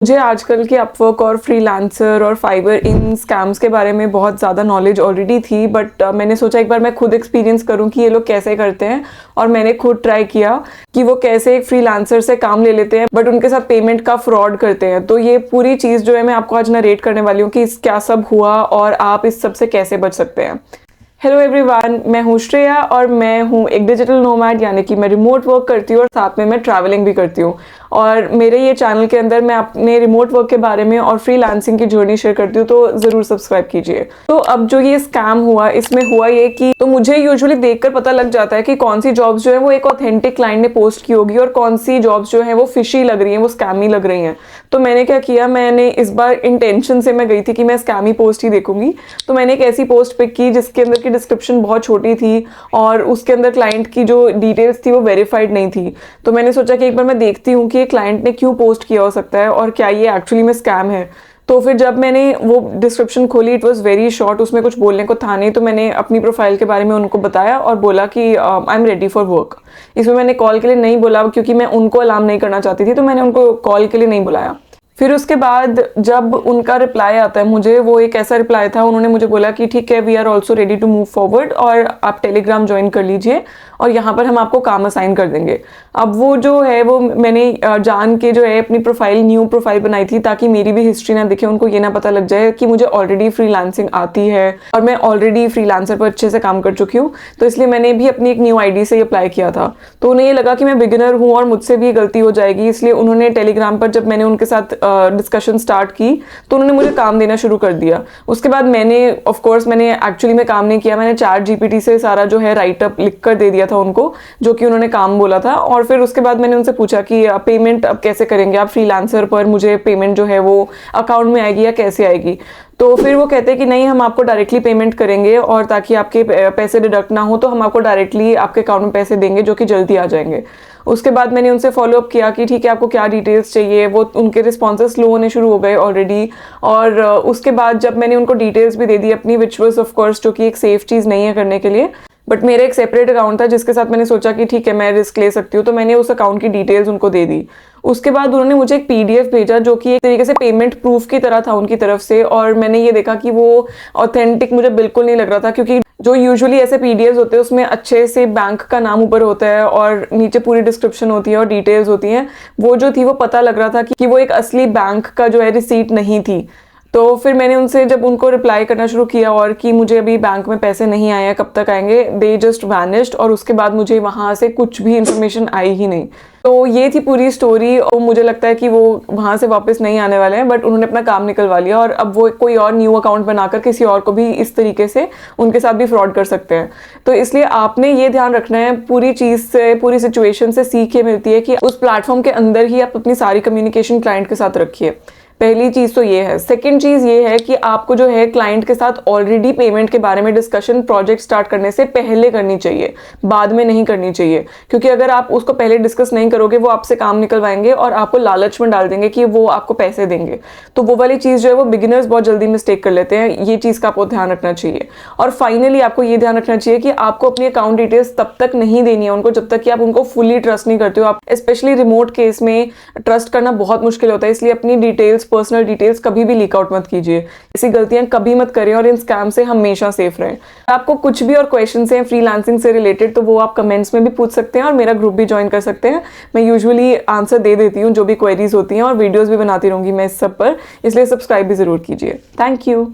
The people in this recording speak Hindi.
मुझे आजकल के अपवर्क और फ्रीलांसर और फाइवर इन स्कैम्स के बारे में बहुत ज़्यादा नॉलेज ऑलरेडी थी, बट मैंने सोचा एक बार मैं खुद एक्सपीरियंस करूं कि ये लोग कैसे करते हैं। और मैंने खुद ट्राई किया कि वो कैसे एक फ्रीलांसर से काम ले लेते हैं बट उनके साथ पेमेंट का फ्रॉड करते हैं। तो ये पूरी चीज़ जो है मैं आपको आज नरेट करने वाली हूँ कि क्या सब हुआ और आप इस सब से कैसे बच सकते हैं। हेलो एवरीवन, मैं हूँ श्रेया और मैं हूँ एक डिजिटल नोमैड, यानी कि मैं रिमोट वर्क करती हूँ और साथ में मैं ट्रैवलिंग भी करती हूँ। और मेरे ये चैनल के अंदर मैं अपने रिमोट वर्क के बारे में और फ्रीलांसिंग की जर्नी शेयर करती हूँ, तो ज़रूर सब्सक्राइब कीजिए। तो अब जो ये स्कैम हुआ, इसमें हुआ ये कि तो मुझे यूजुअली देखकर पता लग जाता है कि कौन सी जॉब्स जो है वो एक ऑथेंटिक क्लाइंट ने पोस्ट की होगी और कौन सी जॉब्स जो है वो फिशी लग रही हैं, वो स्कैमी लग रही हैं। तो मैंने क्या किया, मैंने इस बार इंटेंशन से मैं गई थी कि मैं स्कैमी पोस्ट ही देखूंगी। तो मैंने एक ऐसी पोस्ट पिक की जिसके अंदर की डिस्क्रिप्शन बहुत छोटी थी और उसके अंदर क्लाइंट की जो डिटेल्स थी वो वेरीफाइड नहीं थी। तो मैंने सोचा कि एक बार मैं देखती हूँ कि क्लाइंट ने क्यों पोस्ट किया हो सकता है और क्या ये एक्चुअली में स्कैम है। तो फिर जब मैंने वो डिस्क्रिप्शन खोली, इट वाज वेरी शॉर्ट, उसमें कुछ बोलने को था नहीं। तो मैंने अपनी प्रोफाइल के बारे में उनको बताया और बोला कि I am ready for work. इसमें मैंने कॉल के लिए नहीं बोला क्योंकि मैं उनको अलार्म नहीं करना चाहती थी, तो मैंने उनको कॉल के लिए नहीं बुलाया। फिर उसके बाद जब उनका रिप्लाई आता है मुझे, वो एक ऐसा रिप्लाई था, उन्होंने मुझे बोला कि ठीक है, we are also ready to move forward और आप टेलीग्राम ज्वाइन कर लीजिए और यहाँ पर हम आपको काम असाइन कर देंगे। अब वो जो है वो मैंने जान के जो है अपनी प्रोफाइल, न्यू प्रोफाइल बनाई थी ताकि मेरी भी हिस्ट्री ना दिखे, उनको ये ना पता लग जाए कि मुझे ऑलरेडी फ्रीलांसिंग आती है और मैं ऑलरेडी फ्रीलांसर पर अच्छे से काम कर चुकी हूँ। तो इसलिए मैंने भी अपनी एक न्यू आईडी से अप्लाई किया था। तो उन्हें ये लगा कि मैं बिगिनर हूँ और मुझसे भी गलती हो जाएगी, इसलिए उन्होंने टेलीग्राम पर जब मैंने उनके साथ डिस्कशन स्टार्ट की तो उन्होंने मुझे काम देना शुरू कर दिया। उसके बाद मैंने ऑफ कोर्स मैंने एक्चुअली में काम नहीं किया, मैंने चैट जीपीटी से सारा जो है राइटअप लिख कर दे दिया था उनको, जो कि उन्होंने काम बोला था। और फिर उसके बाद मैंने उनसे पूछा कि पेमेंट अब कैसे करेंगे आप, फ्रीलांसर पर मुझे पेमेंट जो है वो अकाउंट में आएगी या कैसे आएगी। तो फिर वो कहते हैं कि नहीं, हम आपको डायरेक्टली पेमेंट करेंगे और ताकि आपके पैसे डिडक्ट ना हो तो हम आपको डायरेक्टली आपके अकाउंट में पैसे देंगे जो कि जल्दी आ जाएंगे। उसके बाद मैंने उनसे फॉलोअप किया कि ठीक है, आपको क्या डिटेल्स चाहिए। वो उनके रिस्पॉन्सेस स्लो होने शुरू हो गए ऑलरेडी। और उसके बाद जब मैंने उनको डिटेल्स भी दे दी अपनी, विच वॉज ऑफ कोर्स जो कि एक सेफ चीज़ नहीं है करने के लिए, बट मेरा एक सेपरेट अकाउंट था जिसके साथ मैंने सोचा कि ठीक है, मैं रिस्क ले सकती हूँ, तो मैंने उस अकाउंट की डिटेल्स उनको दे दी। उसके बाद उन्होंने मुझे एक पीडीएफ भेजा जो कि एक तरीके से पेमेंट प्रूफ की तरह था उनकी तरफ से, और मैंने ये देखा कि वो ऑथेंटिक मुझे बिल्कुल नहीं लग रहा था, क्योंकि जो यूजुअली ऐसे पीडीएफ होते हैं उसमें अच्छे से बैंक का नाम ऊपर होता है और नीचे पूरी डिस्क्रिप्शन होती है और डिटेल्स होती हैं। वो जो थी वो पता लग रहा था कि वो एक असली बैंक का जो है रिसीट नहीं थी। तो फिर मैंने उनसे जब उनको रिप्लाई करना शुरू किया और कि मुझे अभी बैंक में पैसे नहीं आए हैं, कब तक आएंगे, दे जस्ट वैनिश्ड। और उसके बाद मुझे वहाँ से कुछ भी इन्फॉर्मेशन आई ही नहीं। तो ये थी पूरी स्टोरी। और मुझे लगता है कि वो वहाँ से वापस नहीं आने वाले हैं, बट उन्होंने अपना काम निकलवा लिया और अब वो कोई और न्यू अकाउंट बनाकर किसी और को भी इस तरीके से उनके साथ भी फ्रॉड कर सकते हैं। तो इसलिए आपने ये ध्यान रखना है, पूरी चीज़ से, पूरी सिचुएशन से सीख ये मिलती है कि उस प्लेटफॉर्म के अंदर ही आप अपनी सारी कम्युनिकेशन क्लाइंट के साथ रखिए। पहली चीज़ तो ये है। सेकंड चीज़ ये है कि आपको जो है क्लाइंट के साथ ऑलरेडी पेमेंट के बारे में डिस्कशन प्रोजेक्ट स्टार्ट करने से पहले करनी चाहिए, बाद में नहीं करनी चाहिए। क्योंकि अगर आप उसको पहले डिस्कस नहीं करोगे, वो आपसे काम निकलवाएंगे और आपको लालच में डाल देंगे कि वो आपको पैसे देंगे। तो वो वाली चीज़ जो है वो बिगिनर्स बहुत जल्दी मिस्टेक कर लेते हैं। ये चीज़ का आपको ध्यान रखना चाहिए। और फाइनली आपको ये ध्यान रखना चाहिए कि आपको अपनी अकाउंट डिटेल्स तब तक नहीं देनी है उनको जब तक कि आप उनको फुली ट्रस्ट नहीं करते हो। आप स्पेशली रिमोट केस में ट्रस्ट करना बहुत मुश्किल होता है, इसलिए अपनी डिटेल्स, पर्सनल डिटेल्स कभी भी लीक आउट मत कीजिए। ऐसी गलतियां कभी मत करें और इन स्कैम से हमेशा सेफ रहें। आपको कुछ भी और क्वेश्चंस हैं फ्रीलांसिंग से रिलेटेड तो वो आप कमेंट्स में भी पूछ सकते हैं और मेरा ग्रुप भी ज्वाइन कर सकते हैं। मैं यूजुअली आंसर दे देती हूँ जो भी क्वेरीज होती हैं, और वीडियोस भी बनाती रहूंगी मैं इस सब पर, इसलिए सब्सक्राइब भी जरूर कीजिए। Thank you.